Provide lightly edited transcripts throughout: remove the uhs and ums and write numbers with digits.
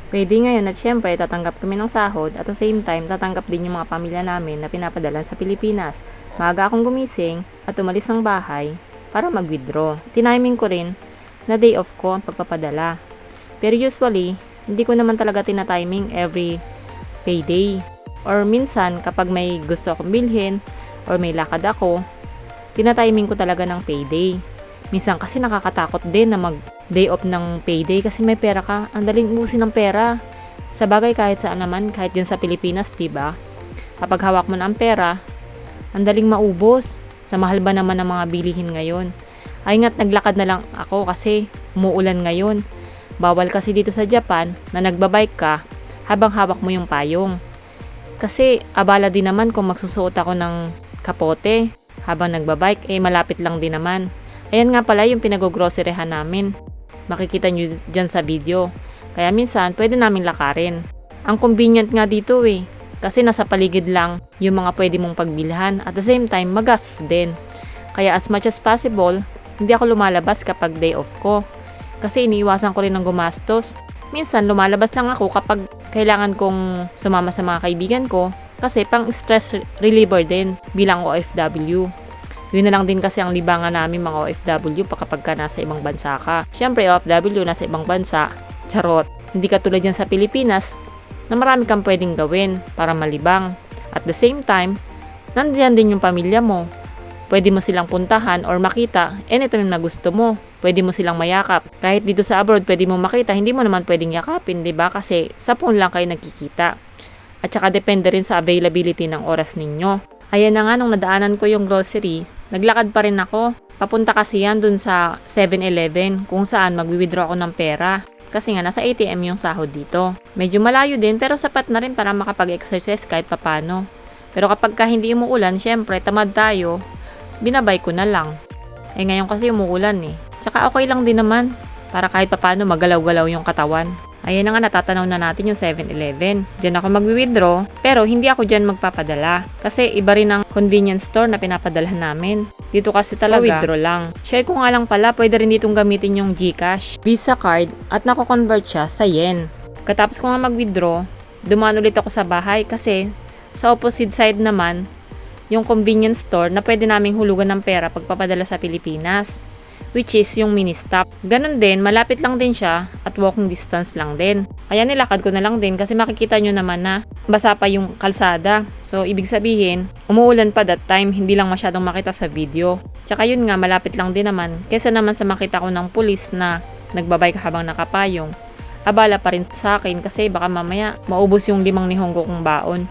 Pwede ngayon at syempre tatanggap kami ng sahod at the same time tatanggap din yung mga pamilya namin na pinapadalan sa Pilipinas. Maaga akong gumising at umalis ng bahay para mag-withdraw. Tiniming ko rin na day off ko ang pagpapadala. Pero usually, hindi ko naman talaga tinatiming every payday. Or minsan kapag may gusto akong bilhin or may lakad ako, tinatiming ko talaga ng payday. Minsan kasi nakakatakot din na mag day off ng payday kasi may pera ka. Ang daling ubusin ng pera. Sa bagay kahit saan naman, kahit din sa Pilipinas, diba? Kapag hawak mo na ang pera, ang daling maubos. Sa mahal ba naman ng mga bilihin ngayon? Ay nga't naglakad na lang ako kasi umuulan ngayon. Bawal kasi dito sa Japan na nagbabike ka habang hawak mo yung payong. Kasi abala din naman kung magsusuot ako ng kapote habang nagbabike, malapit lang din naman. Ayan nga pala yung pinag-groceryhan namin. Makikita nyo dyan sa video. Kaya minsan, pwede namin lakarin. Ang convenient nga dito kasi nasa paligid lang yung mga pwede mong pagbilhan. At the same time, magastos din. Kaya as much as possible, hindi ako lumalabas kapag day off ko. Kasi iniiwasan ko rin ng gumastos. Minsan, lumalabas lang ako kapag kailangan kong sumama sa mga kaibigan ko. Kasi pang stress reliever din bilang OFW. Yun na lang din kasi ang libangan namin mga OFW kapag ka nasa ibang bansa ka. Siyempre OFW nasa ibang bansa, charot. Hindi katulad yan sa Pilipinas na marami kang pwedeng gawin para malibang. At the same time, nandiyan din yung pamilya mo. Pwede mo silang puntahan or makita anytime na gusto mo. Pwede mo silang mayakap. Kahit dito sa abroad, pwede mo makita, hindi mo naman pwedeng yakapin, diba? Kasi sa phone lang kayo nagkikita. At saka depende rin sa availability ng oras ninyo. Ayan na nga nung nadaanan ko yung grocery, naglakad pa rin ako. Papunta kasi yan dun sa 7-Eleven kung saan magwi-withdraw ako ng pera. Kasi nga nasa ATM yung sahod dito. Medyo malayo din pero sapat na rin para makapag-exercise kahit papano. Pero kapag ka hindi umuulan, syempre tamad tayo, binabay ko na lang. Ngayon kasi umuulan Tsaka okay lang din naman para kahit papano magalaw-galaw yung katawan. Ayan na nga, natatanaw na natin yung 7-Eleven. Diyan ako magwi-withdraw, pero hindi ako diyan magpapadala. Kasi iba rin ang convenience store na pinapadalhan namin. Dito kasi talaga, withdraw lang. Share ko nga lang pala, pwede rin ditong gamitin yung GCash, Visa card, at nako-convert siya sa yen. Katapos ko nga mag-withdraw, dumaan ulit ako sa bahay kasi sa opposite side naman, yung convenience store na pwede naming hulugan ng pera pagpapadala sa Pilipinas, which is yung mini-stop. Ganon din, malapit lang din siya at walking distance lang din. Kaya nilakad ko na lang din kasi makikita nyo naman na basa pa yung kalsada. So, ibig sabihin, umuulan pa that time, hindi lang masyadong makita sa video. Tsaka yun nga, malapit lang din naman. Kesa naman sa makita ko ng pulis na nagbabike habang nakapayong, abala pa rin sa akin kasi baka mamaya maubos yung 5 nihonggo kong baon.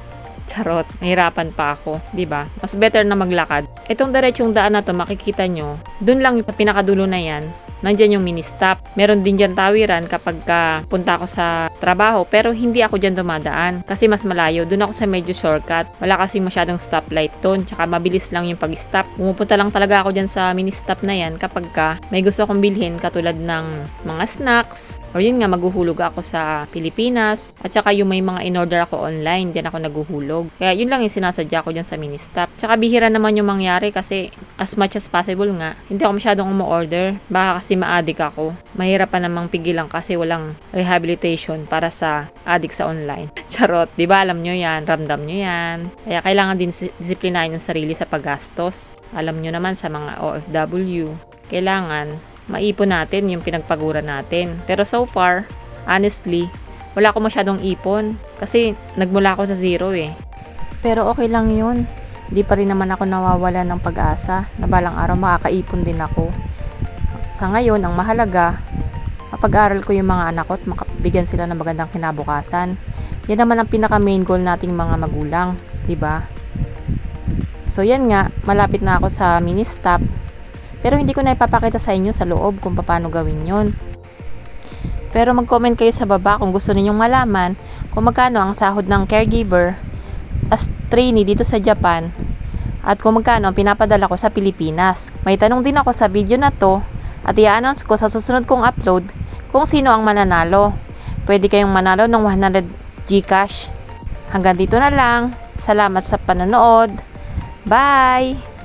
Charot, mahirapan pa ako, 'di ba? Mas better na maglakad. Itong diretsong daan na to, makikita nyo, dun lang yung pinakadulo na yan, nandyan yung mini-stop. Meron din dyan tawiran kapag punta ako sa trabaho, pero hindi ako dyan dumadaan kasi mas malayo. Dun ako sa medyo shortcut. Wala kasi masyadong stoplight doon, tsaka mabilis lang yung pag-stop. Pumupunta lang talaga ako dyan sa mini-stop na yan kapag may gusto akong bilhin katulad ng mga snacks, or yun nga, maghuhulog ako sa Pilipinas, at saka yung may mga in-order ako online, dyan ako naghuhulog. Kaya yun lang yung sinasadya ko dyan sa mini-stop. Tsaka bihira naman yung mangyari kasi as much as possible nga, hindi ako masyadong umu-order. Baka kasi ma-addict ako. Mahirap pa namang pigilan kasi walang rehabilitation para sa addict sa online. Charot, di ba? Alam nyo yan, ramdam nyo yan. Kaya kailangan din disiplinahin yung sarili sa paggastos. Alam nyo naman sa mga OFW, kailangan maipon natin yung pinagpaguran natin. Pero so far, honestly, wala ako masyadong ipon kasi nagmula ako sa zero Pero okay lang yun. Di pa rin naman ako nawawala ng pag-asa na balang araw makakaipon din ako. Sa ngayon, ang mahalaga, mapag-aral ko yung mga anak ko at makabigyan sila ng magandang kinabukasan. Yan naman ang pinaka-main goal nating mga magulang, di ba? So yan nga, malapit na ako sa mini-stop. Pero hindi ko na ipapakita sa inyo sa loob kung paano gawin yon. Pero mag-comment kayo sa baba kung gusto ninyong malaman kung magkano ang sahod ng caregiver as trainee dito sa Japan at kung magkano ang pinapadala ko sa Pilipinas. May tanong din ako sa video na to at i-announce ko sa susunod kong upload kung sino ang mananalo. Pwede kayong manalo ng 100 GCash. Hanggang dito na lang. Salamat sa panonood. Bye!